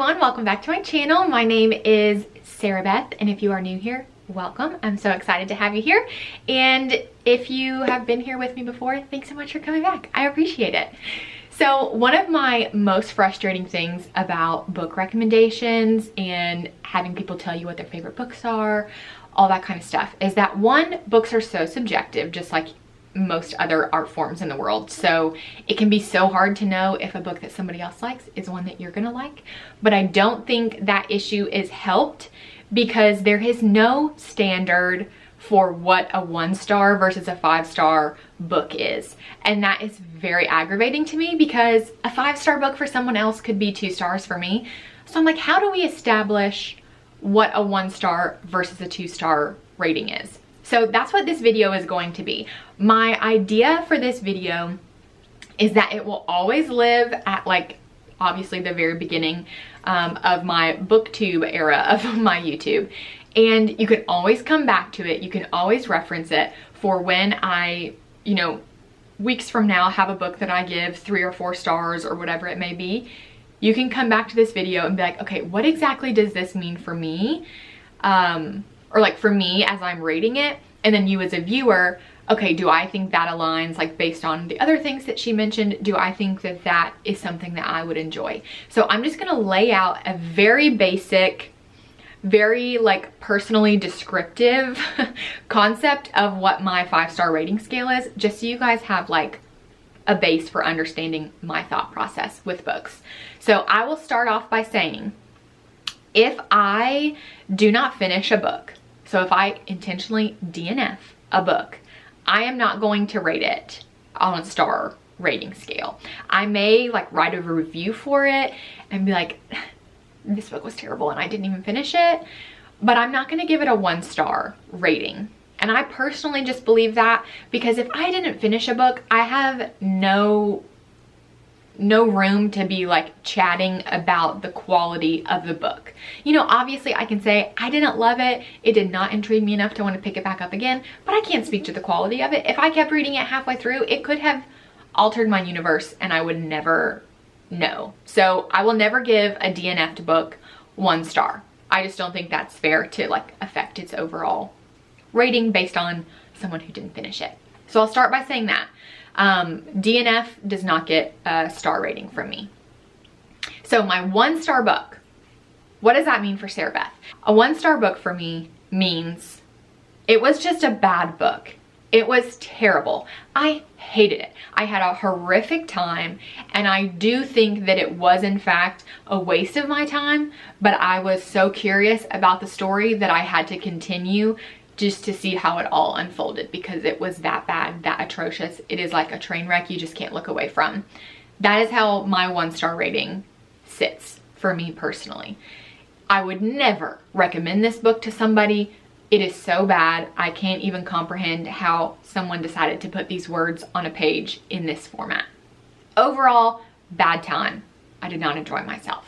everyone, welcome back to my channel. My name is Sarah Beth, and if you are new here, welcome. I'm so excited to have you here. And if you have been here with me before, thanks so much for coming back. I appreciate it. So one of my most frustrating things about book recommendations and having people tell you what their favorite books are, all that kind of stuff, is that one, books are so subjective, just like most other art forms in the world. So it can be so hard to know if a book that somebody else likes is one that you're gonna like. But I don't think that issue is helped because there is no standard for what a 1-star versus a 5-star book is. And that is very aggravating to me because a 5-star book for someone else could be 2 stars for me. So I'm like, how do we establish what a 1-star versus a 2-star rating is? So that's what this video is going to be. My idea for this video is that it will always live at, like, obviously the very beginning of my booktube era of my YouTube. And you can always come back to it. You can always reference it for when I, weeks from now have a book that I give 3 or 4 stars or whatever it may be. You can come back to this video and be like, okay, what exactly does this mean for me? Or like for me as I'm rating it, and then you as a viewer, okay, do I think that aligns, like based on the other things that she mentioned, do I think that that is something that I would enjoy? So I'm just gonna lay out a very basic, very like personally descriptive concept of what my 5-star rating scale is, just so you guys have like a base for understanding my thought process with books. So I will start off by saying, if I do not finish a book, so if I intentionally DNF a book, I am not going to rate it on a star rating scale. I may like write a review for it and be like, this book was terrible and I didn't even finish it, but I'm not gonna give it a 1-star rating. And I personally just believe that because if I didn't finish a book, I have no room to be like chatting about the quality of the book. Obviously I can say I didn't love it, it did not intrigue me enough to want to pick it back up again, but I can't speak to the quality of it. If I kept reading it halfway through, it could have altered my universe and I would never know. So I will never give a DNF'd book 1 star. I just don't think that's fair to like affect its overall rating based on someone who didn't finish it. So I'll start by saying that. DNF does not get a star rating from me. So my 1-star book, what does that mean for Sarah Beth? A 1-star book for me means it was just a bad book. It was terrible. I hated it. I had a horrific time, and I do think that it was in fact a waste of my time, but I was so curious about the story that I had to continue just to see how it all unfolded because it was that bad, that atrocious. It is like a train wreck you just can't look away from. That is how my 1-star rating sits for me personally. I would never recommend this book to somebody. It is so bad. I can't even comprehend how someone decided to put these words on a page in this format. Overall, bad time. I did not enjoy myself.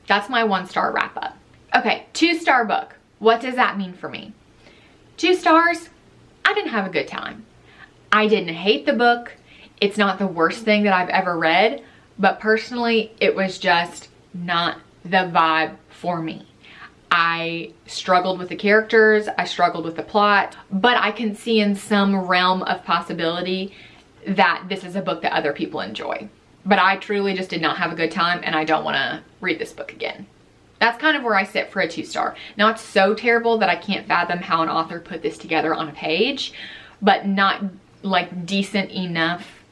That's my 1-star wrap up. Okay, 2-star book. What does that mean for me? 2 stars, I didn't have a good time. I didn't hate the book. It's not the worst thing that I've ever read, but personally, it was just not the vibe for me. I struggled with the characters, I struggled with the plot, but I can see in some realm of possibility that this is a book that other people enjoy. But I truly just did not have a good time and I don't wanna read this book again. That's kind of where I sit for a 2-star. Now it's so terrible that I can't fathom how an author put this together on a page, but not like decent enough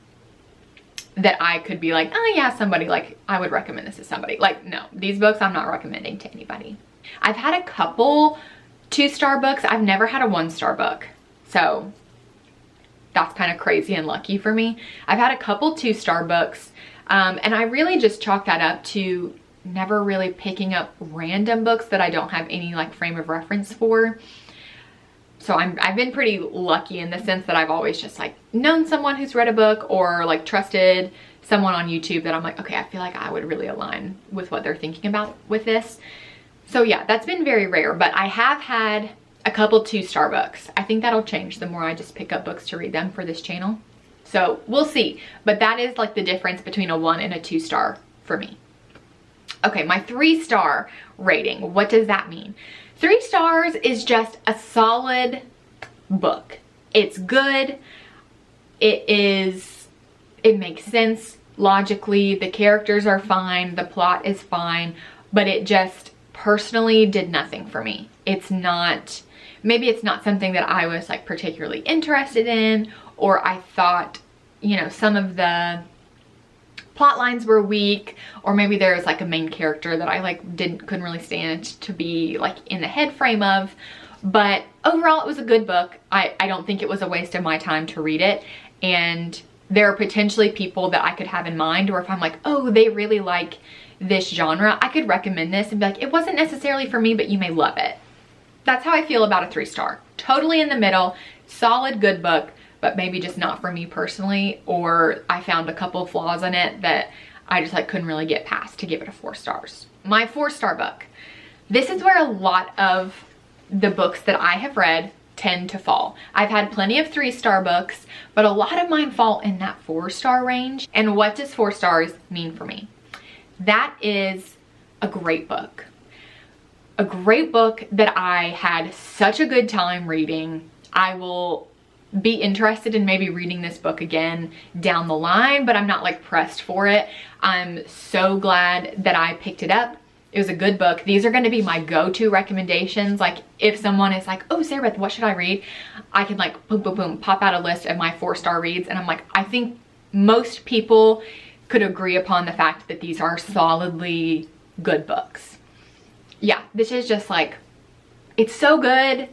that I could be like, oh yeah, somebody, like I would recommend this to somebody. Like, no, these books I'm not recommending to anybody. I've had a couple 2-star books. I've never had a 1-star book. So that's kind of crazy and lucky for me. I've had a couple 2-star books and I really just chalk that up to never really picking up random books that I don't have any like frame of reference for. So I've been pretty lucky in the sense that I've always just like known someone who's read a book or like trusted someone on YouTube that I'm like, okay, I feel like I would really align with what they're thinking about with this. So yeah, that's been very rare, but I have had a couple 2-star books. I think that'll change the more I just pick up books to read them for this channel. So we'll see, but that is like the difference between a 1 and a 2-star for me. Okay, my 3-star rating. What does that mean? 3 stars is just a solid book. It's good. It makes sense logically. The characters are fine. The plot is fine, but it just personally did nothing for me. Maybe it's not something that I was like particularly interested in, or I thought, you know, some of the plot lines were weak, or maybe there was like a main character that I like couldn't really stand to be like in the head frame of. But overall, it was a good book. I don't think it was a waste of my time to read it. And there are potentially people that I could have in mind, or if I'm like, oh, they really like this genre, I could recommend this and be like, it wasn't necessarily for me, but you may love it. That's how I feel about a 3-star. Totally in the middle, solid, good book, but maybe just not for me personally, or I found a couple of flaws in it that I just like couldn't really get past to give it a 4 stars. My 4-star book. This is where a lot of the books that I have read tend to fall. I've had plenty of 3-star books, but a lot of mine fall in that 4-star range. And what does 4 stars mean for me? That is a great book. A great book that I had such a good time reading. I will be interested in maybe reading this book again down the line, but I'm not like pressed for it. I'm so glad that I picked it up. It was a good book. These are going to be my go-to recommendations. Like if someone is like, oh, Sarah Beth, what should I read? I can like boom, boom, boom, pop out a list of my 4-star reads. And I'm like, I think most people could agree upon the fact that these are solidly good books. Yeah, this is just like, it's so good.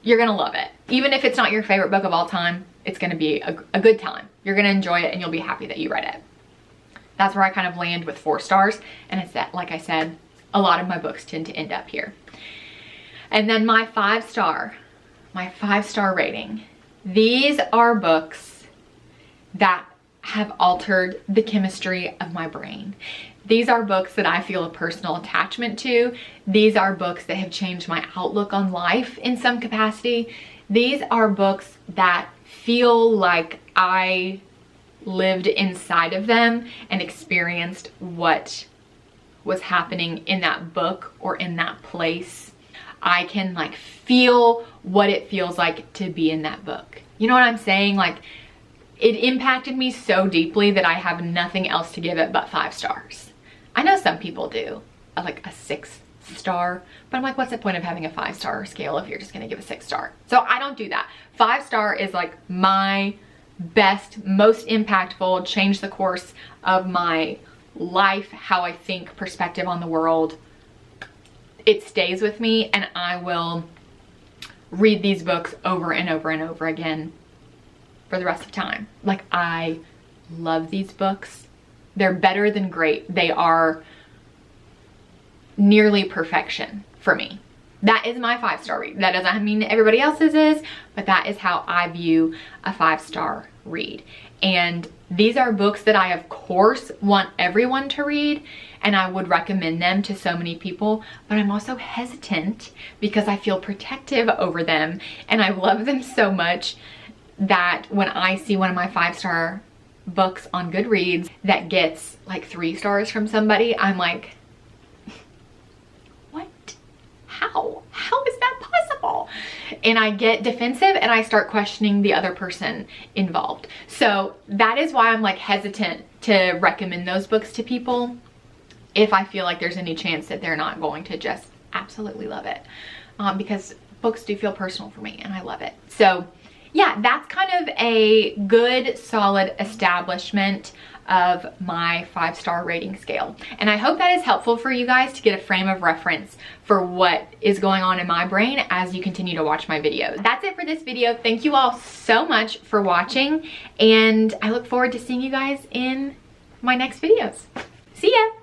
You're gonna love it. Even if it's not your favorite book of all time, it's gonna be a good time. You're gonna enjoy it and you'll be happy that you read it. That's where I kind of land with 4 stars. And it's that, like I said, a lot of my books tend to end up here. And then my 5-star rating. These are books that have altered the chemistry of my brain. These are books that I feel a personal attachment to. These are books that have changed my outlook on life in some capacity. These are books that feel like I lived inside of them and experienced what was happening in that book or in that place. I can like feel what it feels like to be in that book. You know what I'm saying? Like it impacted me so deeply that I have nothing else to give it but 5 stars. I know some people do like a 6-star, but I'm like, what's the point of having a 5-star scale if you're just gonna give a 6-star? So I don't do that. 5-star is like my best, most impactful, change the course of my life, how I think, perspective on the world. It stays with me and I will read these books over and over and over again for the rest of time. Like I love these books. They're better than great. They are nearly perfection for me. That is my 5-star read. That doesn't mean everybody else's is, but that is how I view a 5-star read. And these are books that I, of course, want everyone to read, and I would recommend them to so many people, but I'm also hesitant because I feel protective over them, and I love them so much that when I see one of my 5-star books on Goodreads that gets like 3 stars from somebody, I'm like, what? How is that possible? And I get defensive and I start questioning the other person involved. So that is why I'm like hesitant to recommend those books to people if I feel like there's any chance that they're not going to just absolutely love it. Because books do feel personal for me and I love it. So yeah, that's kind of a good, solid establishment of my 5-star rating scale. And I hope that is helpful for you guys to get a frame of reference for what is going on in my brain as you continue to watch my videos. That's it for this video. Thank you all so much for watching, and I look forward to seeing you guys in my next videos. See ya!